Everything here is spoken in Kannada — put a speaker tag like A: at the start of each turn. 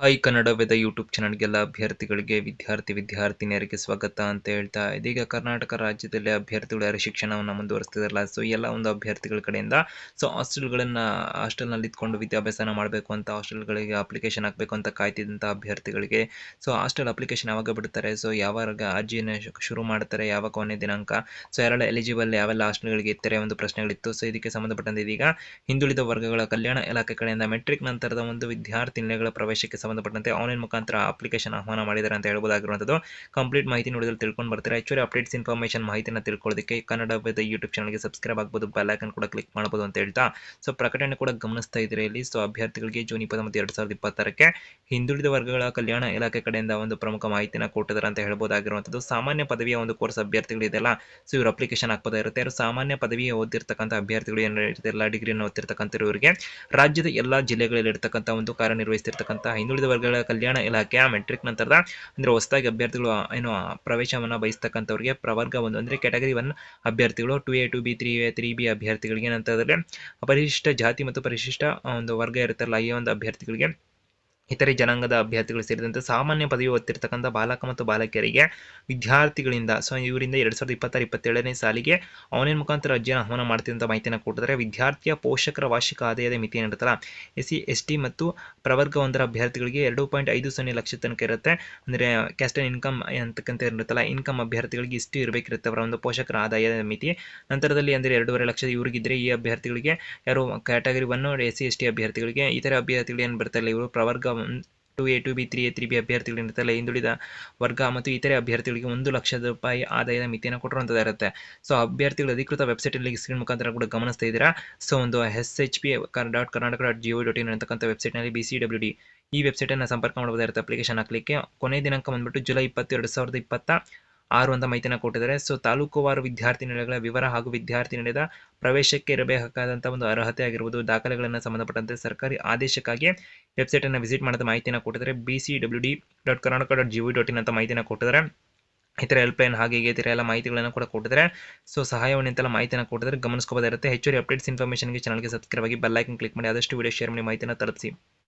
A: ಹಾಯ್ ಕನ್ನಡ ವೇದ ಯೂಟ್ಯೂಬ್ ಚಾನಲ್ಗೆಲ್ಲ ಅಭ್ಯರ್ಥಿಗಳಿಗೆ ವಿದ್ಯಾರ್ಥಿನಿಯರಿಗೆ ಸ್ವಾಗತ ಅಂತ ಹೇಳ್ತಾ ಇದೀಗ ಕರ್ನಾಟಕ ರಾಜ್ಯದಲ್ಲಿ ಅಭ್ಯರ್ಥಿಗಳು ಯಾರು ಶಿಕ್ಷಣವನ್ನು ಮುಂದುವರಿಸ್ತಿದಾರಲ್ಲ ಸೊ ಎಲ್ಲ ಒಂದು ಅಭ್ಯರ್ಥಿಗಳ ಕಡೆಯಿಂದ ಸೊ ಹಾಸ್ಟೆಲ್ನಲ್ಲಿ ಇದ್ಕೊಂಡು ವಿದ್ಯಾಭ್ಯಾಸನ ಮಾಡಬೇಕು ಅಂತ ಹಾಸ್ಟೆಲ್ಗಳಿಗೆ ಅಪ್ಲಿಕೇಶನ್ ಹಾಕಬೇಕು ಅಂತ ಕಾಯ್ತಿದ್ದಂಥ ಅಭ್ಯರ್ಥಿಗಳಿಗೆ ಸೊ ಹಾಸ್ಟೆಲ್ ಅಪ್ಲಿಕೇಶನ್ ಯಾವಾಗ ಬಿಡ್ತಾರೆ, ಸೊ ಯಾವಾಗ ಅರ್ಜಿಯನ್ನು ಶುರು ಮಾಡ್ತಾರೆ, ಯಾವಾಗ ಕೊನೆ ದಿನಾಂಕ, ಸೊ ಯಾರೆಲ್ಲ ಎಲಿಜಿಬಲ್, ಯಾವೆಲ್ಲ ಹಾಸ್ಟೆಲ್ಗಳಿಗೆ ಇರ್ತಾರೆ ಒಂದು ಪ್ರಶ್ನೆಗಳಿತ್ತು. ಸೊ ಇದಕ್ಕೆ ಸಂಬಂಧಪಟ್ಟಂತೆ ಇದೀಗ ಹಿಂದುಳಿದ ವರ್ಗಗಳ ಕಲ್ಯಾಣ ಇಲಾಖೆ ಕಡೆಯಿಂದ ಮೆಟ್ರಿಕ್ ನಂತರದ ಒಂದು ವಿದ್ಯಾರ್ಥಿನಿಗಳ ಪ್ರವೇಶಕ್ಕೆ ಸಂಬಂಧಪಟ್ಟಂತೆ ಆನ್ಲೈನ್ ಮುಖಾಂತರ ಅಪ್ಲಿಕೇಶನ್ ಆಹ್ವಾನ ಮಾಡಿದ್ದಾರೆ ಅಂತ ಹೇಳ್ಬೋದಾಗಿರುವಂಥದ್ದು. ಕಂಪ್ಲೀಟ್ ಮಾಹಿತಿ ನೋಡಿದ್ರೆ ತಿಳ್ಕೊಂಡು ಬರ್ತಾರೆ. ಆಕ್ಚುಲಿ ಅಪ್ಡೇಟ್ಸ್ ಇನ್ಫಾರ್ಮೇಷನ್ ಮಾಹಿತಿನ ತಿಳ್ಕೊಳ್ಳೋದಕ್ಕೆ ಕನ್ನಡ ವೇದ ಯೂಟ್ಯೂಬ್ ಚಾನಲ್ಗೆ ಸಬ್ಸ್ಕ್ರೈಬ್ ಆಗ್ಬೋದು, ಬೆಲ್ ಐಕನ್ ಕೂಡ ಕ್ಲಿಕ್ ಮಾಡಬಹುದು ಅಂತ ಹೇಳ್ತಾ ಸೊ ಪ್ರಕಟಣೆ ಕೂಡ ಗಮನಿಸ್ತಾ ಇದ್ರೆ ಇಲ್ಲಿ. ಸೊ ಅಭ್ಯರ್ಥಿಗಳಿಗೆ ಜೂನ್ 2026 ಹಿಂದುಳಿದ ವರ್ಗಗಳ ಕಲ್ಯಾಣ ಇಲಾಖೆ ಕಡೆಯಿಂದ ಒಂದು ಪ್ರಮುಖ ಮಾಹಿತಿನ ಕೊಟ್ಟಿದ್ದಾರೆ ಅಂತ ಹೇಳ್ಬೋದಾಗಿರುವಂಥದ್ದು. ಸಾಮಾನ್ಯ ಪದವಿಯ ಒಂದು ಕೋರ್ಸ್ ಅಭ್ಯರ್ಥಿಗಳು ಇದೆಲ್ಲ ಸೊ ಇವರು ಅಪ್ಲಿಕೇಶನ್ ಹಾಕ್ಬೋದಾ ಇರುತ್ತೆ. ಯಾರು ಸಾಮಾನ್ಯ ಪದವಿಯ ಓದಿರ್ತಕ್ಕಂಥ ಅಭ್ಯರ್ಥಿಗಳು ಎಲ್ಲ ಡಿಗ್ರಿಯನ್ನು ಓದ್ತಿರ್ತಕ್ಕಂಥ ಇವರಿಗೆ ರಾಜ್ಯದ ಎಲ್ಲಾ ಜಿಲ್ಲೆಗಳಲ್ಲಿ ಇರ್ತಕ್ಕಂಥ ಒಂದು ಕಾರ್ಯನಿರ್ವಹಿಸ್ತಿರ್ತಕ್ಕಂಥ ಹಿಂದುಳಿದ ವರ್ಗಗಳ ಕಲ್ಯಾಣ ಇಲಾಖೆಯ ಮೆಟ್ರಿಕ್ ನಂತರದ ಅಂದ್ರೆ ಹೊಸದಾಗಿ ಅಭ್ಯರ್ಥಿಗಳು ಏನು ಪ್ರವೇಶವನ್ನ ಬಯಸ್ತಕ್ಕಂಥವ್ರಿಗೆ ಪ್ರವರ್ಗ 1 ಅಂದ್ರೆ ಕ್ಯಾಟಗರಿ 1 ಅಭ್ಯರ್ಥಿಗಳು 2A 2B 3A 3B ಅಭ್ಯರ್ಥಿಗಳಿಗೆ, ನಂತರದಲ್ಲಿ ಪರಿಶಿಷ್ಟ ಜಾತಿ ಮತ್ತು ಪರಿಶಿಷ್ಟ ಒಂದು ವರ್ಗ ಇರುತ್ತಲ್ಲ ಈ ಒಂದು ಅಭ್ಯರ್ಥಿಗಳಿಗೆ, ಇತರೆ ಜನಾಂಗದ ಅಭ್ಯರ್ಥಿಗಳು ಸೇರಿದಂತೆ ಸಾಮಾನ್ಯ ಪದವಿ ಓದ್ತಿರ್ತಕ್ಕಂಥ ಬಾಲಕ ಮತ್ತು ಬಾಲಕಿಯರಿಗೆ ವಿದ್ಯಾರ್ಥಿಗಳಿಂದ ಸೊ ಇವರಿಂದ 2026-27ನೇ ಸಾಲಿಗೆ ಆನ್ಲೈನ್ ಮುಖಾಂತರ ಅರ್ಜಿಯನ್ನು ಆಹ್ವಾನ ಮಾಡ್ತಿದ್ದಂಥ ಮಾಹಿತಿಯನ್ನು ಕೊಟ್ಟಿದ್ದಾರೆ. ವಿದ್ಯಾರ್ಥಿಯ ಪೋಷಕರ ವಾರ್ಷಿಕ ಆದಾಯದ ಮಿತಿ ಏನಿರುತ್ತಲ್ಲ SC ST ಮತ್ತು ಪ್ರವರ್ಗ 1 ಅಭ್ಯರ್ಥಿಗಳಿಗೆ 2.50 ಲಕ್ಷ ತನಕ ಇರುತ್ತೆ. ಅಂದರೆ ಕ್ಯಾಸ್ಟ್ ಇನ್ಕಮ್ ಅಂತಕ್ಕಂಥ ಇರುತ್ತಲ್ಲ, ಇನ್ಕಮ್ ಅಭ್ಯರ್ಥಿಗಳಿಗೆ ಇಷ್ಟು ಇರಬೇಕಿರುತ್ತೆ ಅವರ ಒಂದು ಪೋಷಕರ ಆದಾಯದ ಮಿತಿ. ನಂತರದಲ್ಲಿ ಅಂದರೆ 2.5 ಲಕ್ಷ ಇವರಿಗಿದ್ರೆ ಈ ಅಭ್ಯರ್ಥಿಗಳಿಗೆ ಯಾರು ಕ್ಯಾಟಗರಿ 1 SC ST ಅಭ್ಯರ್ಥಿಗಳಿಗೆ, ಇತರ ಅಭ್ಯರ್ಥಿಗಳು ಏನು ಬರ್ತಾಯಿಲ್ಲ ಇವರು ಪ್ರವರ್ಗ 2A 2B 3A 3B ಅಭ್ಯರ್ಥಿಗಳು ಇರುತ್ತಲ್ಲ ಹಿಂದುಳಿದ ವರ್ಗ ಮತ್ತು ಇತರೆ ಅಭ್ಯರ್ಥಿಗಳಿಗೆ 1 ಲಕ್ಷ ರೂಪಾಯಿ ಆದಾಯದ ಮಿತಿಯನ್ನು ಕೊಟ್ಟಿರುವಂಥದ್ದು. ಸೊ ಅಭ್ಯರ್ಥಿಗಳು ಅಧಿಕೃತ ವೆಬ್ಸೈಟಲ್ಲಿ ಸ್ಕ್ರೀನ್ ಮುಖಾಂತರ ಕೂಡ ಗಮನಿಸ್ತಾ ಇದ್ದೀರಾ. ಸೊ ಒಂದು shp.karnataka.gov.in ಅಂತಕ್ಕಂಥ ವೆಬ್ಸೈಟ್ನಲ್ಲಿ BCWD ಈ ವೆಬ್ಸೈಟನ್ನು ಸಂಪರ್ಕ ಮಾಡಬಹುದಾಗಿರುತ್ತೆ ಅಪ್ಲಿಕೇಶನ್ ಹಾಕಲಿಕ್ಕೆ. ಕೊನೆ ದಿನಾಂಕ ಬಂದ್ಬಿಟ್ಟು ಜುಲೈ 20, 2026 ಅಂತ ಮಾಹಿತಿಯನ್ನು ಕೊಟ್ಟಿದ್ದಾರೆ. ಸೊ ತಾಲೂಕುವಾರು ವಿದ್ಯಾರ್ಥಿನಿಗಳ ವಿವರ ಹಾಗೂ ವಿದ್ಯಾರ್ಥಿನಿಯರ ಪ್ರವೇಶಕ್ಕೆ ಇರಬೇಕಾದಂಥ ಒಂದು ಅರ್ಹತೆ ಆಗಿರ್ಬೋದು, ದಾಖಲೆಗಳನ್ನು ಸಂಬಂಧಪಟ್ಟಂತೆ ಸರ್ಕಾರಿ ಆದೇಶಕ್ಕಾಗಿ ವೆಬ್ಸೈಟನ್ನು ವಿಸಿಟ್ ಮಾಡಿದ ಮಾಹಿತಿಯನ್ನು ಕೊಟ್ಟಿದ್ದಾರೆ. bcwd.karnataka.gov.in ಅಂತ ಮಾಹಿತಿಯನ್ನು ಕೊಟ್ಟಿದ್ದಾರೆ. ಇತರ ಹೆಲ್ಪ್ಲೈನ್ ಹಾಗೆ ಇತರ ಎಲ್ಲ ಮಾಹಿತಿಗಳನ್ನು ಕೂಡ ಕೊಟ್ಟಿದ್ದಾರೆ. ಸೊ ಸಹಾಯವಾಣಿ ಅಂತೆಲ್ಲ ಮಾಹಿತಿಯನ್ನು ಕೊಟ್ಟಿದ್ದಾರೆ, ಗಮನಿಸ್ಕೋಬೋದಿರುತ್ತೆ. ಹೆಚ್ಚುವರಿ ಅಪ್ಡೇಟ್ಸ್ ಇನ್ಫಾರ್ಮೇಷನ್ಗೆ ಚಾನಲ್ಗೆ ಸಬ್ಸ್ಕ್ರೈಬ್ ಆಗಿ ಬೆಲ್ ಐಕನ್ ಕ್ಲಿಕ್ ಮಾಡಿ ಆದಷ್ಟು ವಿಡಿಯೋ ಶೇರ್ ಮಾಡಿ ಮಾಹಿತಿಯನ್ನು ತಲುಪಿಸಿ.